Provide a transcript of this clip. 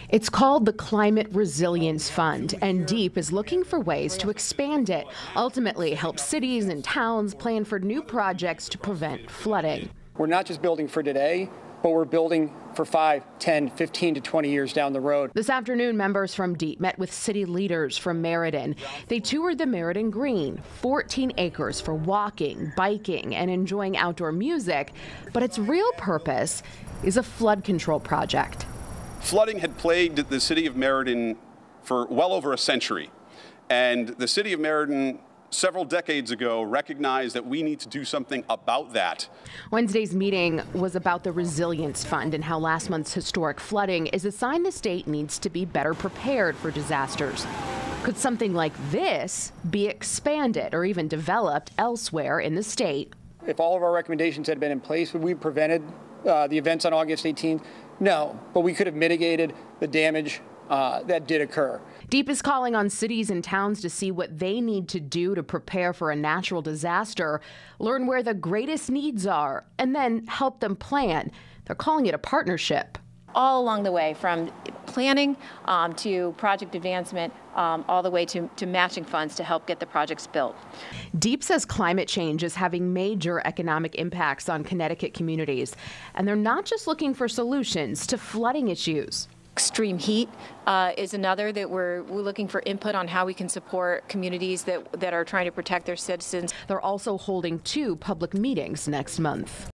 It's called the Climate Resilience Fund, and DEEP is looking for ways to expand it, ultimately help cities and towns plan for new projects to prevent flooding. We're not just building for today, but we're building for 5, 10, 15 to 20 years down the road. This afternoon, members from DEEP met with city leaders from Meriden. They toured the Meriden Green, 14 acres for walking, biking, and enjoying outdoor music, but its real purpose is a flood control project. Flooding had plagued the city of Meriden for well over a century, and the city of Meriden several decades ago recognized that we need to do something about that. Wednesday's meeting was about the Resilience Fund and how last month's historic flooding is a sign the state needs to be better prepared for disasters. Could something like this be expanded or even developed elsewhere in the state? If all of our recommendations had been in place, would we have prevented the events on August 18th? No, but we could have mitigated the damage that did occur. DEEP is calling on cities and towns to see what they need to do to prepare for a natural disaster, learn where the greatest needs are, and then help them plan. They're calling it a partnership. All along the way, from planning to project advancement, all the way to matching funds to help get the projects built. DEEP says climate change is having major economic impacts on Connecticut communities, and they're not just looking for solutions to flooding issues. Extreme heat is another that we're looking for input on how we can support communities that are trying to protect their citizens. They're also holding 2 public meetings next month.